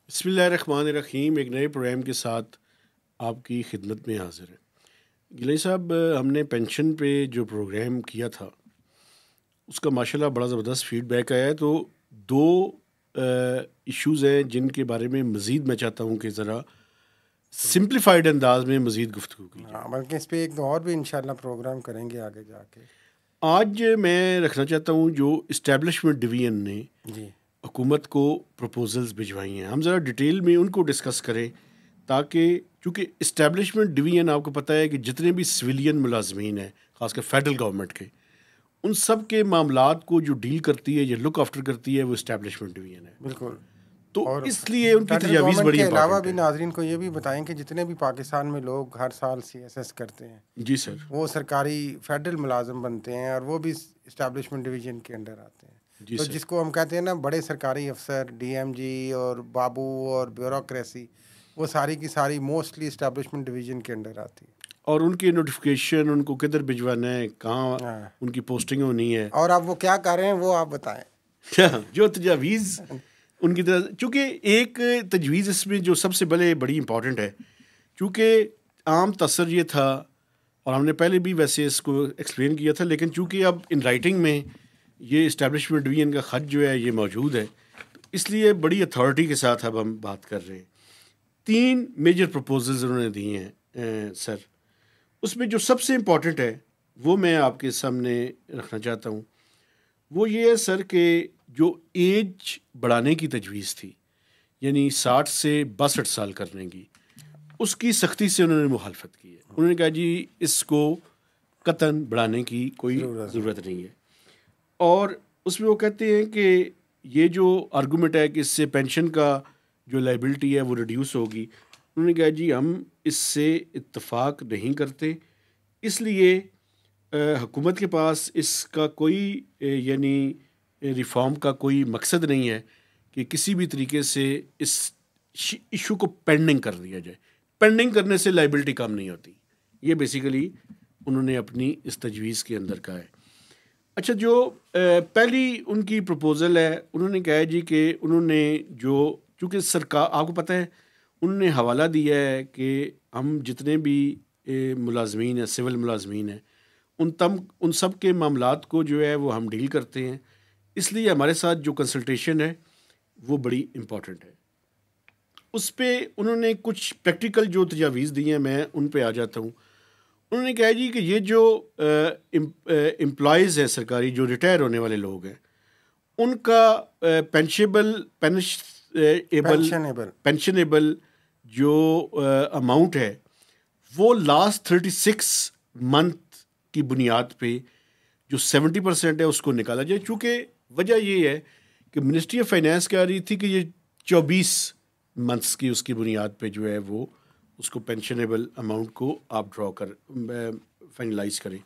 بسم اللہ الرحمن الرحیم. ایک نئے پروگرام کے ساتھ آپ کی خدمت میں حاضر ہے. گلئی صاحب, ہم نے پینشن پہ جو پروگرام کیا تھا اس کا ماشاءاللہ بڑا زبردست فیڈ بیک آیا ہے. تو دو ایشوز ہیں جن کے بارے میں مزید میں چاہتا ہوں کہ ذرا سمپلیفائڈ انداز میں مزید گفتگو کی جائے. بلکہ اس پہ ایک اور بھی انشاءاللہ پروگرام کریں گے آگے جا کے. آج میں رکھنا چاہتا ہوں جو اسٹیبلشمنٹ ڈویژن نے حکومت کو پروپوزلز بھجوائی ہیں, ہم ذرا ڈیٹیل میں ان کو ڈسکس کریں, تاکہ چونکہ اسٹیبلشمنٹ ڈویژن آپ کو پتہ ہے کہ جتنے بھی سویلین ملازمین ہیں خاص کر فیڈرل گورنمنٹ کے, ان سب کے معاملات کو جو ڈیل کرتی ہے یا لک آفٹر کرتی ہے وہ اسٹیبلشمنٹ ڈویژن ہے. بالکل. تو اس لیے ان کی تجاویز بڑی کے علاوہ بھی ناظرین کو یہ بھی بتائیں کہ جتنے بھی پاکستان میں لوگ ہر سال CSS کرتے ہیں, جی سر, وہ سرکاری فیڈرل ملازم بنتے ہیں اور وہ بھی اسٹیبلشمنٹ ڈویژن کے انڈر آتے ہیں. تو جس کو ہم کہتے ہیں نا بڑے سرکاری افسر, DMG اور بابو اور بیوروکریسی, وہ ساری کی ساری موسٹلی اسٹیبلشمنٹ ڈویژن کے انڈر آتی ہے. اور ان کی نوٹیفیکیشن ان کو کدھر بھجوانا ہے, کہاں ان کی پوسٹنگ ہونی ہے, اور اب وہ کیا کر رہے ہیں وہ آپ بتائیں. جو تجاویز ان کی طرح, چونکہ ایک تجویز اس میں جو سب سے بڑی امپورٹنٹ ہے, چونکہ عام تصر یہ تھا اور ہم نے پہلے بھی ویسے اس کو ایکسپلین کیا تھا, لیکن چونکہ اب ان رائٹنگ میں یہ اسٹیبلشمنٹ ڈویژن کا خط جو ہے یہ موجود ہے, اس لیے بڑی اتھارٹی کے ساتھ اب ہم بات کر رہے ہیں. 3 میجر پروپوزلز انہوں نے دیے ہیں سر. اس میں جو سب سے امپورٹنٹ ہے وہ میں آپ کے سامنے رکھنا چاہتا ہوں. وہ یہ ہے سر کہ جو ایج بڑھانے کی تجویز تھی, یعنی 60 سے 62 سال کرنے کی, اس کی سختی سے انہوں نے مخالفت کی ہے. انہوں نے کہا جی اس کو قطعاً بڑھانے کی کوئی ضرورت نہیں ہے. اور اس میں وہ کہتے ہیں کہ یہ جو آرگومنٹ ہے کہ اس سے پینشن کا جو لائبلٹی ہے وہ ریڈیوس ہوگی, انہوں نے کہا جی ہم اس سے اتفاق نہیں کرتے. اس لیے حکومت کے پاس اس کا کوئی یعنی ریفارم کا کوئی مقصد نہیں ہے کہ کسی بھی طریقے سے اس ایشو کو پینڈنگ کر دیا جائے. پینڈنگ کرنے سے لائبلٹی کم نہیں ہوتی. یہ بیسیکلی انہوں نے اپنی اس تجویز کے اندر کہا ہے. اچھا, جو پہلی ان کی پروپوزل ہے, انہوں نے کہا ہے جی کہ انہوں نے جو چونکہ سرکار آپ کو پتہ ہے انہوں نے حوالہ دیا ہے کہ ہم جتنے بھی ملازمین ہیں, سول ملازمین ہیں, ان سب کے معاملات کو جو ہے وہ ہم ڈیل کرتے ہیں. اس لیے ہمارے ساتھ جو کنسلٹیشن ہے وہ بڑی امپورٹنٹ ہے. اس پہ انہوں نے کچھ پریکٹیکل جو تجاویز دی ہیں, میں ان پہ آ جاتا ہوں. انہوں نے کہا جی کہ یہ جو امپلائیز ہیں سرکاری, جو ریٹائر ہونے والے لوگ ہیں, ان کا پینشنیبل جو اماؤنٹ ہے وہ لاسٹ 36 منتھ کی بنیاد پہ جو 70% ہے اس کو نکالا جائے. چونکہ وجہ یہ ہے کہ منسٹری آف فائنینس کہہ رہی تھی کہ یہ 24 منتھس کی اس کی بنیاد پہ جو ہے وہ اس کو پینشنیبل اماؤنٹ کو آپ ڈرا فائنلائز کریں.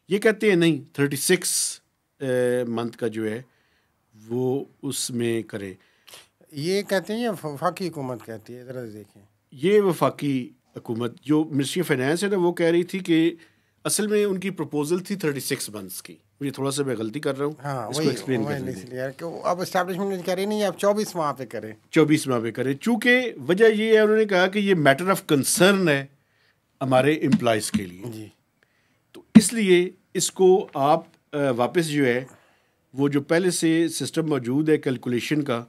یہ کہتے ہیں نہیں, 36 منتھ کا جو ہے وہ اس میں کریں. یہ کہتے ہیں یا وفاقی حکومت کہتی ہے؟ ذرا دیکھیں. یہ وفاقی حکومت جو منسٹری آف فائنینس ہے نا, وہ کہہ رہی تھی کہ اصل میں ان کی پروپوزل تھی 36 منتھس کی. مجھے تھوڑا سا میں غلطی کر رہا ہوں, ہاں اس کو ایکسپلین کر دیں. اب اسٹیبلشمنٹ کہہ رہی نہیں, آپ 24 ماہ پہ کریں, 24 ماہ پہ کریں. چونکہ وجہ یہ ہے, انہوں نے کہا کہ یہ میٹر آف کنسرن ہے ہمارے امپلائیز کے لیے جی. تو اس لیے اس کو آپ واپس جو ہے وہ جو پہلے سے سسٹم موجود ہے کیلکولیشن کا,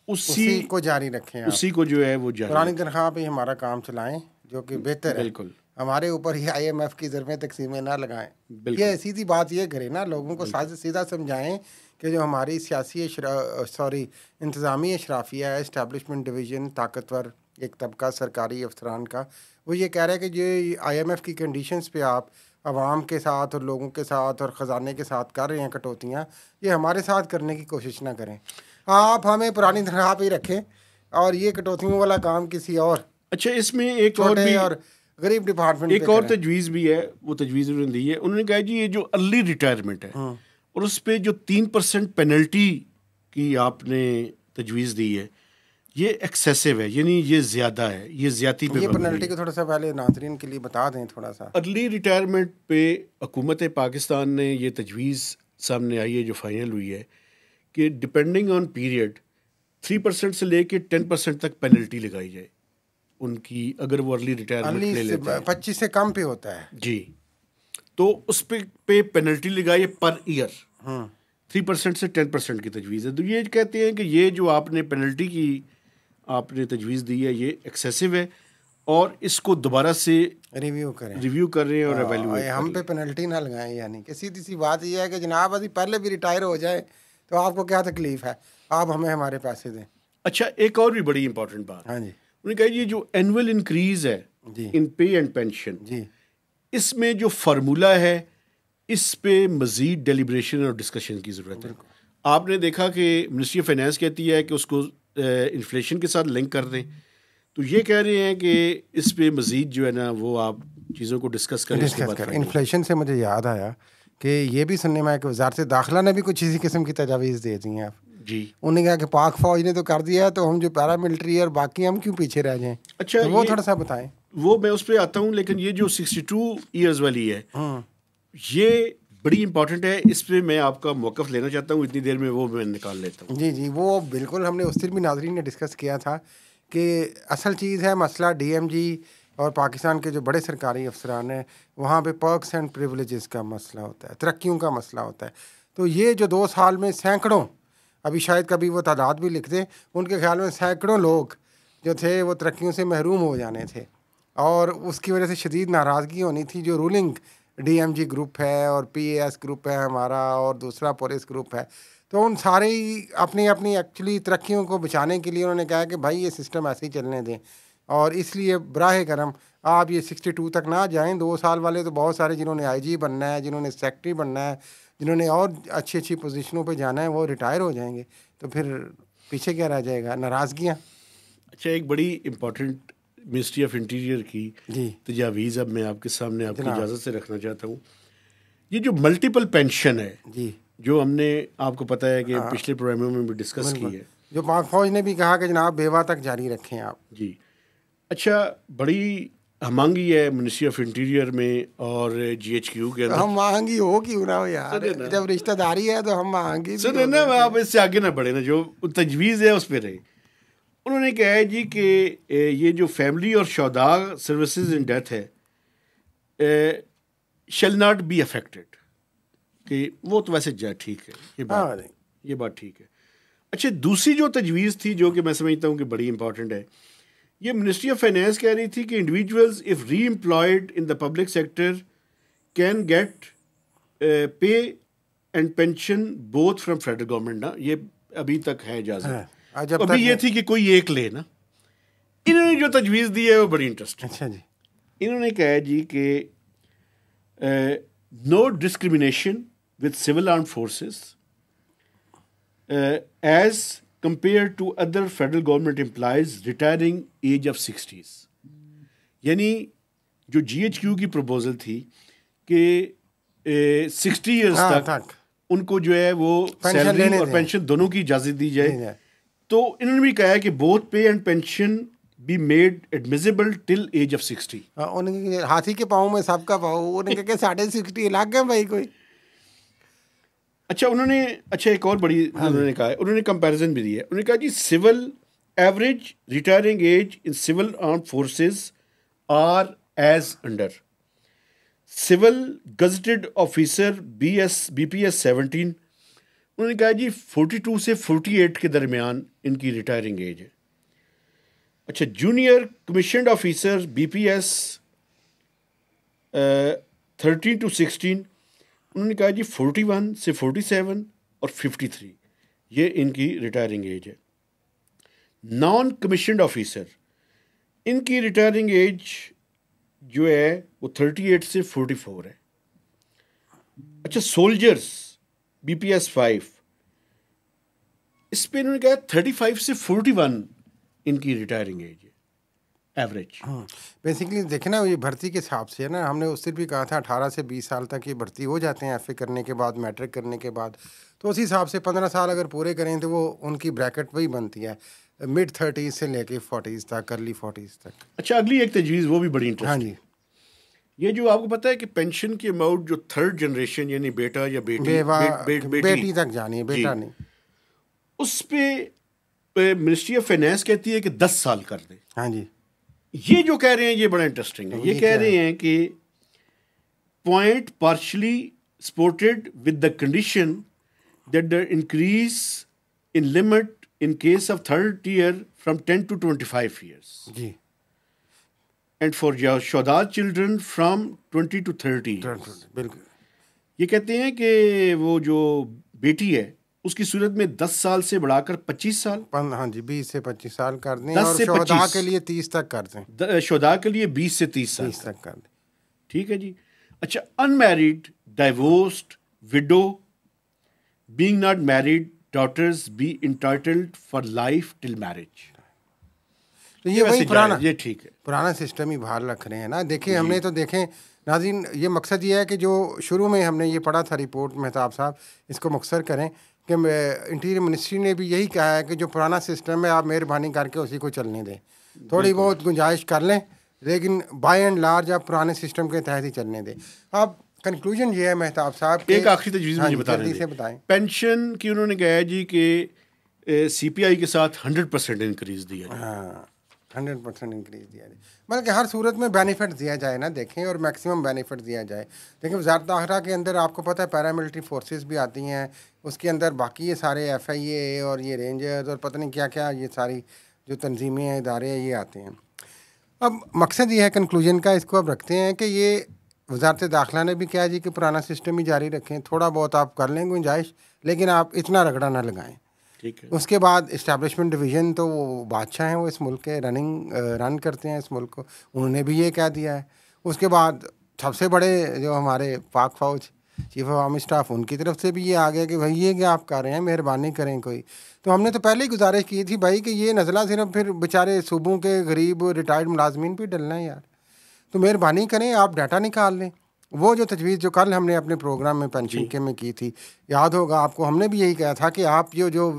اسی کو جاری رکھیں, اسی کو جو ہے وہ جاری پرانی تنخواہ پہ ہمارا کام چلائیں, جو کہ بہتر ہے. بالکل. ہمارے اوپر ہی IMF کی ضربیں تقسیمیں نہ لگائیں. یہ سیدھی بات یہ کریں نا, لوگوں کو سیدھا سمجھائیں کہ جو ہماری سیاسی انتظامی اشرافیہ ہے, اسٹیبلشمنٹ ڈویژن, طاقتور ایک طبقہ سرکاری افسران کا, وہ یہ کہہ رہا ہے کہ جو IMF کی کنڈیشنز پہ آپ عوام کے ساتھ اور لوگوں کے ساتھ اور خزانے کے ساتھ کر رہے ہیں کٹوتیاں, یہ ہمارے ساتھ کرنے کی کوشش نہ کریں. آپ ہمیں پرانی تنخواہ پہ ہی رکھیں اور یہ کٹوتیوں والا کام کسی اور اچھا اس میں ایک اور بھی اور غریب ڈپارٹمنٹ ایک اور تجویز بھی ہے. وہ تجویز انہوں نے دی ہے, انہوں نے کہا جی یہ جو ارلی ریٹائرمنٹ ہے اور اس پہ جو 3% پینلٹی کی آپ نے تجویز دی ہے, یہ ایکسیسو ہے، یعنی یہ زیادہ ہے، یہ زیادتی پہ یہ پینلٹی کو تھوڑا سا پہلے ناظرین کے لیے بتا دیں تھوڑا سا. ارلی ریٹائرمنٹ پہ حکومت پاکستان نے یہ تجویز سامنے آئی ہے جو فائنل ہوئی ہے کہ ڈپینڈنگ آن پیریڈ 3% سے لے کے 10% تک پینلٹی لگائی جائے ان کی، اگر وہ ارلی ریٹائرمنٹ لے لیتے ہیں. 25 سے کم پہ ہوتا ہے جی، تو اس پہ پینلٹی لگائی پر ایئر 3% سے 10% کی تجویز ہے. تو یہ کہتے ہیں کہ یہ جو آپ نے پینلٹی کی آپ نے تجویز دی ہے یہ ایکسیسو ہے، اور اس کو دوبارہ سے ریویو کر رہے ہیں اور ایویلویٹ. ہم پہ پینلٹی نہ لگائیں، یعنی کہ سیدھی سی بات یہ ہے کہ جناب ابھی پہلے بھی ریٹائر ہو جائے تو آپ کو کیا تکلیف ہے، آپ ہمیں ہمارے پیسے دیں. اچھا، ایک اور بھی بڑی امپورٹنٹ بات، ہاں جی، انہوں نے کہا یہ جو اینول انکریز ہے ان پے اینڈ پینشن، جی اس میں جو فارمولا ہے اس پہ مزید ڈیلیبریشن اور ڈسکشن کی ضرورت ہے. آپ نے دیکھا کہ منسٹری آف فائنانس کہتی ہے کہ اس کو انفلیشن کے ساتھ لنک کر دیں، تو یہ کہہ رہے ہیں کہ اس پہ مزید جو ہے نا وہ آپ چیزوں کو ڈسکس کریں. انفلیشن سے مجھے یاد آیا کہ یہ بھی سننے میں ہے کہ وزارت داخلہ نے بھی کچھ اسی قسم کی تجاویز دے دی ہیں. جی، انہوں نے کہا کہ پاک فوج نے تو کر دیا ہے تو ہم جو پیراملٹری اور باقی ہم کیوں پیچھے رہ جائیں. اچھا وہ تھوڑا سا بتائیں. وہ میں اس پہ آتا ہوں، لیکن یہ جو 62 ایئرز والی ہے یہ بڑی امپورٹنٹ ہے، اس پہ میں آپ کا موقف لینا چاہتا ہوں، اتنی دیر میں وہ میں نکال لیتا ہوں. جی جی، وہ بالکل ہم نے اس دن بھی ناظرین نے ڈسکس کیا تھا کہ اصل چیز ہے مسئلہ ڈی ایم جی اور پاکستان کے جو بڑے سرکاری افسران ہیں وہاں پہ پرکس اینڈ پریولیجز کا مسئلہ ہوتا ہے، ترقیوں کا مسئلہ ہوتا ہے. تو یہ جو 2 سال میں سینکڑوں، ابھی شاید کبھی وہ تعداد بھی لکھ دیں، ان کے خیال میں سینکڑوں لوگ جو تھے وہ ترقیوں سے محروم ہو جانے تھے، اور اس کی وجہ سے شدید ناراضگی ہونی تھی. جو ruling D M G group ہے اور پی اے ایس گروپ ہے ہمارا اور دوسرا پولیس گروپ ہے، تو ان سارے ہی اپنی ایکچولی ترقیوں کو بچانے کے لیے انہوں نے کہا کہ بھائی یہ سسٹم ایسے ہی چلنے دیں، اور اس لیے براہ کرم آپ یہ 62 تک نہ جائیں. 2 سال والے تو بہت سارے جنہوں نے آئی جی بننا ہے، جنہوں نے سیکٹری بننا ہے، جنہوں نے اور اچھی پوزیشنوں پہ جانا ہے وہ ریٹائر ہو جائیں گے، تو پھر پیچھے کیا رہ جائے گا؟ ناراضگیاں. اچھا، ایک بڑی امپورٹنٹ منسٹری آف انٹیریئر کی تجاویز اب میں آپ کے سامنے آپ کی اجازت سے رکھنا چاہتا ہوں. یہ جو ملٹیپل پینشن ہے جی، جو ہم نے آپ کو پتہ ہے کہ پچھلے پروگراموں میں بھی ڈسکس کی ہے، جو پاک فوج نے بھی کہا کہ جناب بیوہ تک جاری رکھیں آپ. جی. اچھا، بڑی ہمانگی ہے منسٹری آف انٹیریئر میں اور جی ایچ کیو کے اندر. ہم مہنگی ہو کیوں نہ ہو یار، جب رشتہ داری ہے تو ہم مہنگی سنیں نا، آپ اس سے آگے نہ بڑھیں نا، جو تجویز ہے اس پہ رہے. انہوں نے کہا ہے جی کہ یہ جو فیملی اور شہداء سروسز ان ڈیتھ ہے شیل ناٹ بی افیکٹڈ، کہ وہ تو ویسے ٹھیک ہے، یہ بات ٹھیک ہے. اچھا، دوسری جو تجویز تھی جو کہ میں سمجھتا ہوں کہ بڑی امپورٹنٹ ہے، یہ منسٹری آف فائنانس کہہ رہی تھی کہ individuals if reemployed in the public sector can get pay and pension both from federal government. نا یہ ابھی تک ہے اجازت، ابھی یہ تھی کہ کوئی ایک لے نا. انہوں نے جو تجویز دی ہے وہ بڑی انٹرسٹنگ. اچھا جی، انہوں نے کہا جی کہ no discrimination with civil armed forces as compared to other federal government employees retiring age of 60s. یعنی جو جی ایچ کیو کی پروپوزل تھی کہ 60 ایئرس تک ان کو جو ہے وہ سیلری اور پینشن دونوں کی اجازت دی جائے، تو انہوں نے بھی کہا ہے کہ both pay and pension be made admissible till age of 60. ہاتھی کے پاؤں میں سب کا پاؤں، انہوں نے کہا 60 الگ ہے بھائی کوئی. اچھا، ایک اور بڑی انہوں نے کہا ہے، انہوں نے کمپیریزن بھی دی ہے. انہوں نے کہا جی civil average retiring age in civil armed forces are as under civil gazetted officer B P S 17. انہوں نے کہا جی 42 سے 48 کے درمیان ان کی ریٹائرنگ ایج ہے. اچھا، junior commissioned officer B P S 13 to 16 انہوں نے کہا جی 41 سے 47 اور 53 یہ ان کی ریٹائرنگ ایج ہے. نان کمیشنڈ آفیسر ان کی ریٹائرنگ ایج جو ہے وہ 38 سے 44 ہے. اچھا، سولجرس بی پی ایس 5 اس پہ انہوں نے کہا 35 سے 41 ان کی ریٹائرنگ ایج ہے ایوریج. بیسیکلی دیکھیں نا، یہ بھرتی کے حساب سے ہے نا، ہم نے اس سے بھی کہا تھا 18 سے 20 سال تک یہ بھرتی ہو جاتے ہیں ایف اے کرنے کے بعد، میٹرک کرنے کے بعد، تو اسی حساب سے 15 سال اگر پورے کریں تو وہ ان کی بریکٹ وہی بنتی ہے. mid 30s سے لے کے 40s تک, ارلی 40s تک. اچھا, اگلی ایک تجویز وہ بھی بڑی انٹرسٹنگ. ہاں جی, یہ جو آپ کو پتہ ہے کہ پینشن کی اماؤنٹ جو تھرڈ جنریشن یعنی بیٹا یا بیٹی تک جانی ہے, بیٹا نہیں, اس پہ منسٹری آف فائنینس کہتی ہے کہ 10 سال کر دیں. ہاں جی, یہ جو کہہ رہے ہیں یہ بڑا انٹرسٹنگ ہے. یہ کہہ رہے ہیں کہ point partially supported with the condition that the increase in limit in case of third year from 10 to 25 years. جی, اینڈ فار شہداء چلڈرن فرام 20 to 30. بالکل. یہ کہتے ہیں کہ وہ جو بیٹی ہے اس کی صورت میں 10 سال سے بڑھا کر 25 سال. ہاں جی, 20 سے 25 سال کر دیں, اور شہداء کے لیے 30 تک کر دیں. شہداء کے لیے 20 سے 30 سال تک کر دیں. ٹھیک ہے جی. اچھا, unmarried, divorced, widow, being not married daughters be entitled for life till marriage. تو یہ وہی یہ ٹھیک ہے, پرانا سسٹم ہی بحال رکھ رہے ہیں نا. دیکھیں ہم نے تو دیکھیں ناظرین, یہ مقصد یہ ہے کہ جو شروع میں ہم نے یہ پڑھا تھا رپورٹ, مہتاب صاحب اس کو مختصر کریں, کہ انٹیریئر منسٹری نے بھی یہی کہا ہے کہ جو پرانا سسٹم ہے آپ مہربانی کر کے اسی کو چلنے دیں, تھوڑی بہت گنجائش کر لیں, لیکن بائی اینڈ لارج آپ پرانے سسٹم کے تحت ہی چلنے دیں. اب کنکلوژن یہ ہے مہتاب صاحب, ایک آخری تجویز مجھے بتا جلدی سے بتائیں. پینشن کی انہوں نے کہا ہے جی کہ سی پی آئی کے ساتھ 100% انکریز دیا جائے. ہاں, 100% انکریز دیا جائے, بلکہ ہر صورت میں بینیفٹ دیا جائے نا. دیکھیں, اور میکسیمم بینیفٹ دیا جائے. دیکھیں وزارت داخلہ کے اندر آپ کو پتہ ہے پیراملٹری فورسز بھی آتی ہیں, اس کے اندر باقی یہ سارے ایف آئی اے اور یہ رینجرز اور پتہ نہیں کیا کیا یہ ساری جو تنظیمیں ہیں, ادارے ہیں, یہ آتے ہیں. اب مقصد یہ ہے کنکلوژن کا, اس کو اب رکھتے ہیں کہ یہ وزارت داخلہ نے بھی کہا جی کہ پرانا سسٹم ہی جاری رکھیں, تھوڑا بہت آپ کر لیں گنجائش, لیکن آپ اتنا رگڑا نہ لگائیں. ٹھیک ہے. اس کے بعد اسٹیبلشمنٹ ڈویژن تو وہ بادشاہ ہیں, وہ اس ملک کے رن کرتے ہیں اس ملک کو, انہوں نے بھی یہ کہہ دیا ہے. اس کے بعد سب سے بڑے جو ہمارے پاک فوج چیف آف آرمی اسٹاف, ان کی طرف سے بھی یہ آ گیا کہ بھائی یہ کیا آپ کر رہے ہیں, مہربانی کریں کوئی. تو ہم نے تو پہلے ہی گزارش کی تھی بھائی کہ یہ نزلہ صرف پھر بیچارے صوبوں کے غریب ریٹائرڈ ملازمین پہ ڈلنا ہے یار, تو مہربانی کریں آپ ڈاٹا نکال لیں. وہ جو تجویز جو کل ہم نے اپنے پروگرام میں پینشن کے میں کی تھی, یاد ہوگا آپ کو, ہم نے بھی یہی کہا تھا کہ آپ جو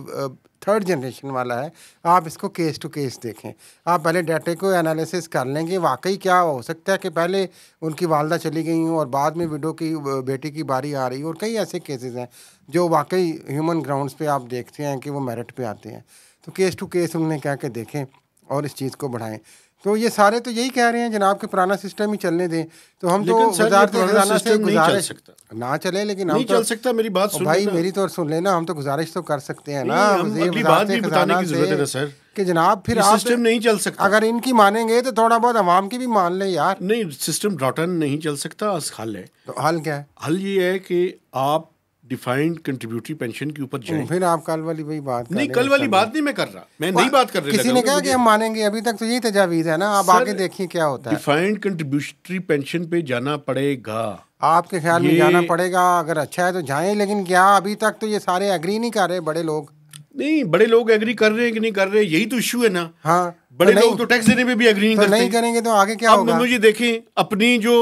تھرڈ جنریشن والا ہے آپ اس کو کیس ٹو کیس دیکھیں. آپ پہلے ڈیٹے کو انالیسس کر لیں گے واقعی کیا ہو سکتا ہے کہ پہلے ان کی والدہ چلی گئی ہوں اور بعد میں وڈو کی بیٹی کی باری آ رہی, اور کئی ایسے کیسز ہیں جو واقعی ہیومن گراؤنڈس پہ آپ دیکھتے ہیں کہ وہ میرٹ پہ آتے ہیں. تو کیس ٹو کیس انہوں نے کہا کہ دیکھیں اور اس چیز کو بڑھائیں. تو یہ سارے تو یہی کہہ رہے ہیں جناب کہ پرانا سسٹم ہی چلنے دیں. تو ہم تو وزارت خزانہ سے گزارش نہ چلے, لیکن ہم چل سکتا, میری بات سن بھائی, میری تو سن لینا, ہم تو گزارش تو کر سکتے ہیں نا اگلی بات بھی بتانے کی ضرورت ہے سر کہ جناب پھر سسٹم نہیں چل سکتا. اگر ان کی مانیں گے تو تھوڑا بہت عوام کی بھی مان لیں یار. نہیں, سسٹم راٹن نہیں چل سکتا, حل ہے. تو حل کیا ہے؟ حل یہ ہے کہ آپ ڈیفائنڈ کنٹریبیوٹری پینشن کے اوپر جائیں. پھر آپ کل والی وہی بات نہیں, کل والی بات نہیں میں کر رہا, میں نہیں بات کر رہا. کسی نے کہا کہ ہم مانیں گے, ابھی تک تو یہی تجاویز ہے نا, آپ آگے دیکھیں کیا ہوتا ہے. ڈیفائنڈ کنٹریبیوٹری پینشن پہ جانا پڑے گا. آپ کے خیال میں جانا پڑے گا, اگر اچھا ہے تو جائیں, لیکن کیا ابھی تک تو یہ سارے ایگری نہیں کر رہے بڑے لوگ. نہیں, بڑے لوگ ایگری کر رہے ہیں کہ نہیں کر رہے, یہی تو ایشو ہے نا. ہاں, بڑے لوگ تو ٹیکس دینے پہ بھی ایگری نہیں کرتے. نہیں کریں گے تو آگے کیا ہوگا؟ اب مجھے دیکھیں, اپنی جو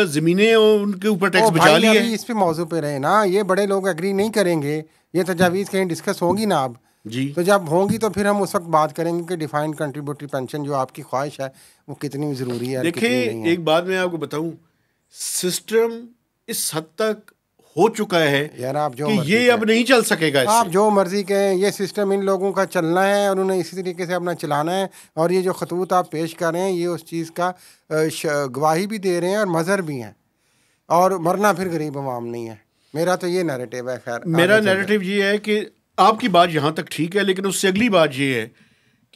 زمینیں ہیں ان کے اوپر ٹیکس بچا لی ہے. اس پہ موضوع پہ رہے نا, یہ بڑے لوگ ایگری نہیں کریں گے, یہ تجاویز کہیں ڈسکس ہوگی نا اب جی. تو جب ہوں گی تو پھر ہم اس وقت بات کریں گے کہ ڈیفائنڈ کنٹریبیوٹری پینشن جو آپ کی خواہش ہے وہ کتنی ضروری ہے. دیکھیں, ایک بات میں آپ کو بتاؤں, سسٹم اس حد تک ہو چکا ہے یار, آپ جو کہ یہ اب نہیں چل سکے گا. آپ جو مرضی کہیں, یہ سسٹم ان لوگوں کا چلنا ہے اور انہیں اسی طریقے سے اپنا چلانا ہے. اور یہ جو خطوط آپ پیش کر رہے ہیں یہ اس چیز کا گواہی بھی دے رہے ہیں اور مظہر بھی ہیں, اور مرنا پھر غریب عوام نہیں ہے. میرا تو یہ نیریٹو ہے. خیر, میرا نیریٹو یہ ہے کہ آپ کی بات یہاں تک ٹھیک ہے, لیکن اس سے اگلی بات یہ ہے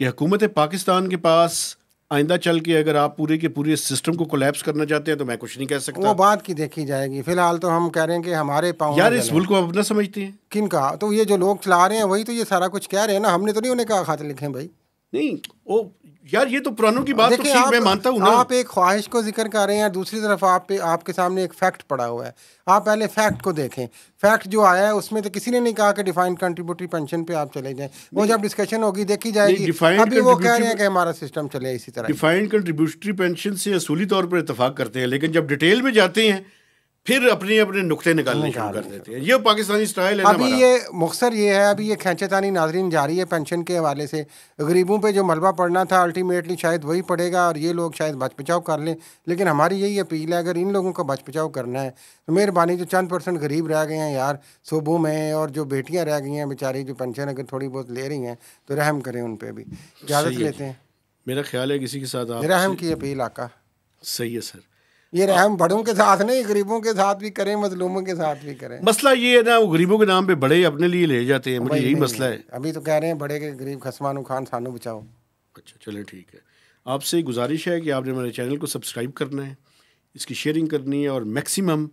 کہ حکومت پاکستان کے پاس آئندہ چل کے اگر آپ پورے کے پورے سسٹم کو کولیپس کرنا چاہتے ہیں تو میں کچھ نہیں کہہ سکتا. وہ بات کی دیکھی جائے گی. فی الحال تو ہم کہہ رہے ہیں کہ ہمارے پاؤں یار اس ملک کو اپنا سمجھتے ہیں. کن کا؟ تو یہ جو لوگ چلا رہے ہیں وہی تو یہ سارا کچھ کہہ رہے ہیں نا, ہم نے تو نہیں انہیں کہا خط لکھیں بھائی. نہیں, وہ یار یہ تو پرانوں کی بات تو میں مانتا ہوں نا. آپ ایک خواہش کو ذکر کر رہے ہیں, دوسری طرف آپ کے سامنے ایک فیکٹ پڑا ہوا ہے. آپ پہلے فیکٹ کو دیکھیں. فیکٹ جو آیا ہے اس میں تو کسی نے نہیں کہا کہ ڈیفائنڈ کنٹریبیوٹری پینشن پہ آپ چلے جائیں. وہ جب ڈسکشن ہوگی دیکھی جائے گی. ابھی وہ کہہ رہے ہیں کہ ہمارا سسٹم چلے اسی طرح. ڈیفائنڈ کنٹریبیوٹری پینشن سے اصولی طور پر اتفاق کرتے ہیں, لیکن جب ڈیٹیل میں جاتے ہیں پھر اپنے اپنے نقطے نکالنے شروع کر دیتے ہیں. یہ پاکستانی سٹائل ہے. ابھی یہ مختصر یہ ہے, ابھی یہ کھینچے تانی ناظرین جاری ہے پینشن کے حوالے سے. غریبوں پہ جو ملبہ پڑنا تھا الٹیمیٹلی شاید وہی پڑے گا, اور یہ لوگ شاید بچ بچاؤ کر لیں. لیکن ہماری یہی اپیل ہے, اگر ان لوگوں کا بچ بچاؤ کرنا ہے تو مہربانی جو چند % غریب رہ گئے ہیں یار صوبوں میں, اور جو بیٹیاں رہ گئی ہیں بیچاری جو پینشن اگر تھوڑی بہت لے رہی ہیں تو رحم کریں ان پہ بھی. اجازت لیتے ہیں. میرا خیال ہے کسی کے ساتھ رحم کی اپیل آقا. صحیح ہے سر. یہ رحم بڑوں کے ساتھ نہیں, غریبوں کے ساتھ بھی کریں, مظلوموں کے ساتھ بھی کریں. مسئلہ یہ ہے نا, وہ غریبوں کے نام پہ بڑے اپنے لیے لے جاتے ہیں. مجھے یہی مسئلہ ہے. ابھی تو کہہ رہے ہیں بڑے کے غریب خسمانو خان سانو بچاؤ. اچھا چلیں ٹھیک ہے. آپ سے گزارش ہے کہ آپ نے ہمارے چینل کو سبسکرائب کرنا ہے, اس کی شیئرنگ کرنی ہے, اور میکسیمم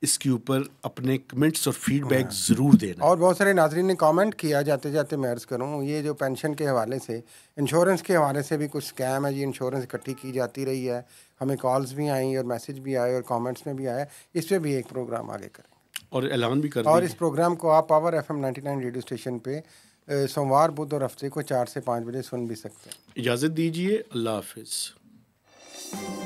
اس کے اوپر اپنے کمنٹس اور فیڈ بیک ضرور دینا. اور بہت سارے ناظرین نے کامنٹ کیا, جاتے جاتے میں عرض کروں, یہ جو پینشن کے حوالے سے انشورنس کے حوالے سے بھی کچھ اسکیم ہے جی. انشورنس اکٹھی کی جاتی رہی ہے, ہمیں کالز بھی آئیں اور میسج بھی آئے اور کامنٹس میں بھی آیا. اس پہ بھی ایک پروگرام آگے کریں اور اعلان بھی کریں. اور اس پروگرام کو آپ پاور FM 99 ریڈیو اسٹیشن پہ سوموار, بدھ اور ہفتے کو 4 سے 5 بجے سن بھی سکتے ہیں. اجازت دیجیے. اللہ حافظ.